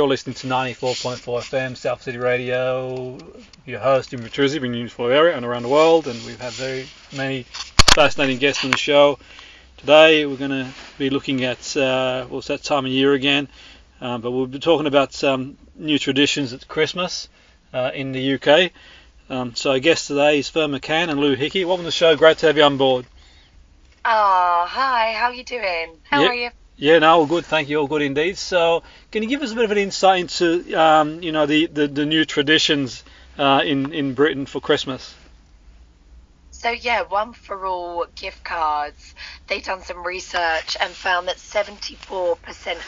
You're listening to 94.4 FM, South City Radio. Your host in Petruzzi, bringing news for the area and around the world, and we've had very many fascinating guests on the show. Today we're going to be looking at it's that time of year again, but we'll be talking about some new traditions at Christmas in the UK. So our guest today is Ferne McCann and Hickey. Welcome to the show. Great to have you on board. Oh, hi. How are you doing? How are you? Yeah, no, all good. Thank you. All good indeed. So, can you give us a bit of an insight into, the new traditions in Britain for Christmas? So yeah, one for all gift cards. They've done some research and found that 74%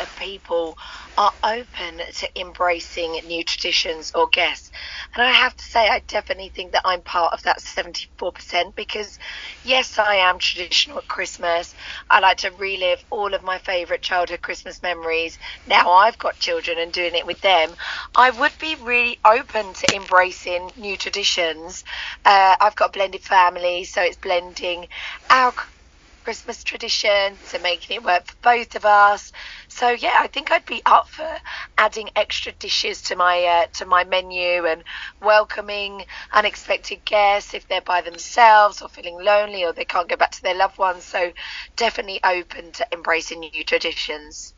of people are open to embracing new traditions or guests. And I have to say, I definitely think that I'm part of that 74% because, yes, I am traditional at Christmas. I like to relive all of my favourite childhood Christmas memories. Now I've got children and doing it with them. I would be really open to embracing new traditions. I've got a blended family, so it's blending our Christmas tradition to making it work for both of us. So yeah, I think I'd be up for adding extra dishes to my menu and welcoming unexpected guests if they're by themselves or feeling lonely or they can't go back to their loved ones. So definitely open to embracing new traditions.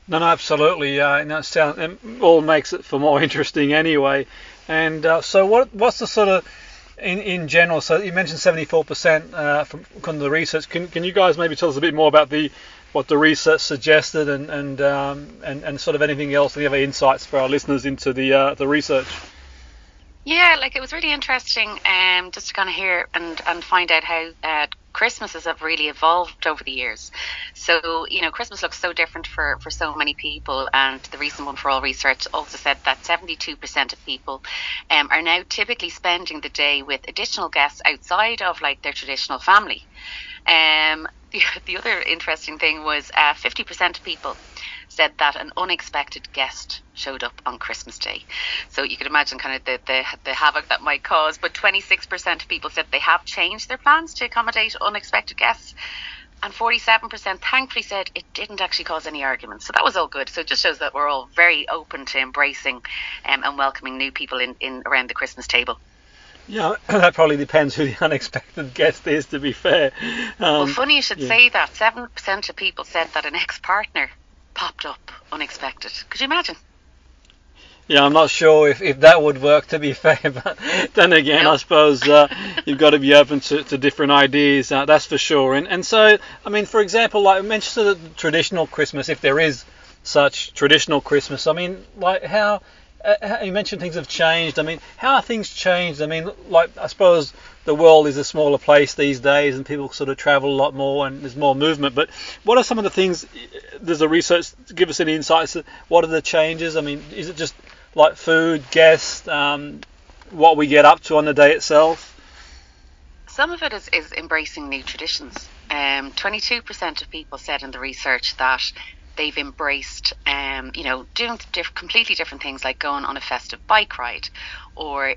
No, absolutely. It all makes it for more interesting anyway. And so what's the sort of in general? So you mentioned 74% from the research. Can you guys maybe tell us a bit more about what the research suggested and sort of anything else, any other insights for our listeners into the research? Yeah, it was really interesting just to kind of hear and find out how Christmases have really evolved over the years. So, Christmas looks so different for so many people, and the recent one for all research also said that 72% of people are now typically spending the day with additional guests outside of their traditional family. The other interesting thing was 50% of people said that an unexpected guest showed up on Christmas Day. So you could imagine kind of the havoc that might cause. But 26% of people said they have changed their plans to accommodate unexpected guests. And 47% thankfully said it didn't actually cause any arguments. So that was all good. So it just shows that we're all very open to embracing and welcoming new people in around the Christmas table. Yeah, that probably depends who the unexpected guest is, to be fair. Well, funny you should say that. 7% of people said that an ex-partner popped up unexpected. Could you imagine? Yeah, I'm not sure if that would work, to be fair, but then again, I suppose you've got to be open to different ideas, that's for sure. And so, I mean, for example, I mentioned the traditional Christmas, if there is such traditional Christmas, I mean, how you mentioned things have changed. I mean, how have things changed? I mean, I suppose the world is a smaller place these days and people sort of travel a lot more and there's more movement. But what are some of the things, does the research give us any insights? What are the changes? I mean, is it just like food, guests, what we get up to on the day itself? Some of it is embracing new traditions. 22% of people said in the research that they've embraced, doing completely different things like going on a festive bike ride, or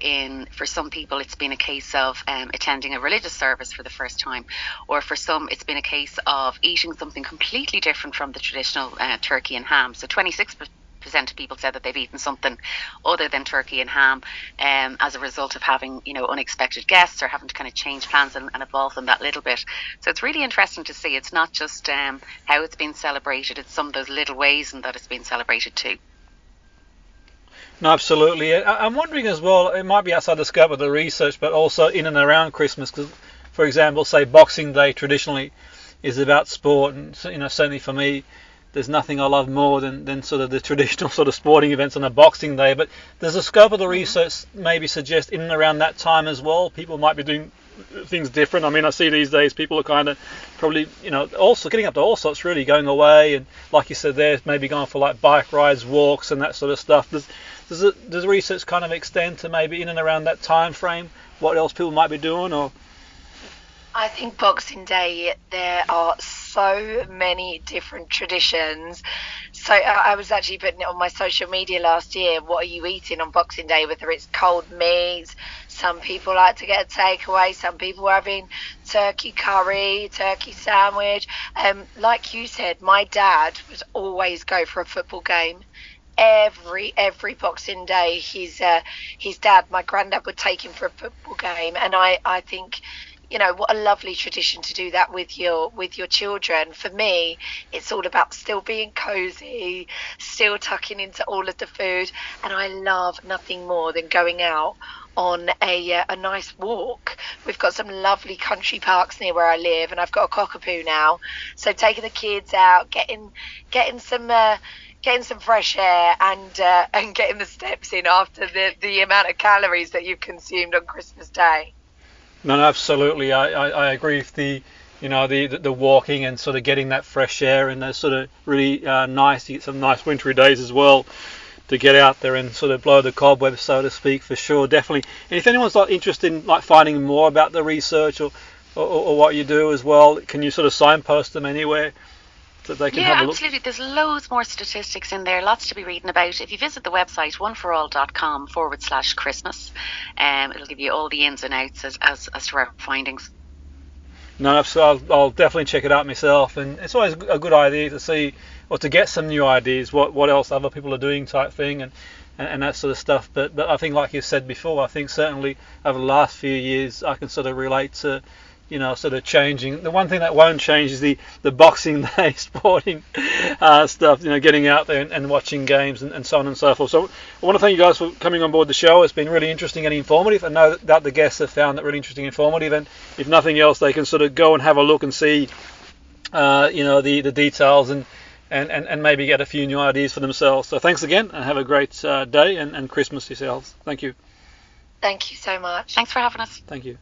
for some people it's been a case of attending a religious service for the first time, or for some it's been a case of eating something completely different from the traditional turkey and ham. So 26% of people said that they've eaten something other than turkey and ham as a result of having unexpected guests or having to kind of change plans and evolve them that little bit. So it's really interesting to see it's not just how it's been celebrated, it's some of those little ways in that it's been celebrated too. No, absolutely. I'm wondering as well, it might be outside the scope of the research, but also in and around Christmas, because for example, say Boxing Day traditionally is about sport, and certainly for me there's nothing I love more than sort of the traditional sort of sporting events on a Boxing Day. But does the scope of the research maybe suggest in and around that time as well, people might be doing things different? I mean, I see these days people are kind of probably, also getting up to all sorts, really, going away. And like you said there, maybe going for like bike rides, walks and that sort of stuff. Does research kind of extend to maybe in and around that time frame, what else people might be doing? Or I think Boxing Day, there are so many different traditions. So I was actually putting it on my social media last year. What are you eating on Boxing Day? Whether it's cold meats, some people like to get a takeaway, some people are having turkey curry, turkey sandwich. Like you said, my dad would always go for a football game every Boxing Day, his dad, my granddad, would take him for a football game, and I think, what a lovely tradition to do that with your children. For me, it's all about still being cozy, still tucking into all of the food, and I love nothing more than going out on a nice walk. We've got some lovely country parks near where I live, and I've got a cockapoo now, so taking the kids out, getting some fresh air, and getting the steps in after the amount of calories that you've consumed on Christmas Day. No, absolutely. I agree with the walking and sort of getting that fresh air, and those sort of really nice. You get some nice wintry days as well to get out there and sort of blow the cobwebs, so to speak, for sure, definitely. And if anyone's interested in finding more about the research or what you do as well, can you sort of signpost them anywhere that they can have a look? Absolutely. There's loads more statistics in there, lots to be reading about. If you visit the website oneforall.com/Christmas, it'll give you all the ins and outs as to our findings. No, so I'll definitely check it out myself, and it's always a good idea to see or to get some new ideas, what else other people are doing type thing, and that sort of stuff. But I think, like you said before, I think certainly over the last few years I can sort of relate to sort of changing. The one thing that won't change is the Boxing Day sporting stuff, getting out there and watching games and so on and so forth. So I want to thank you guys for coming on board the show. It's been really interesting and informative. I know that the guests have found that really interesting and informative, and if nothing else, they can sort of go and have a look and see, the details and maybe get a few new ideas for themselves. So thanks again, and have a great day and Christmas yourselves. Thank you. Thank you so much. Thanks for having us. Thank you.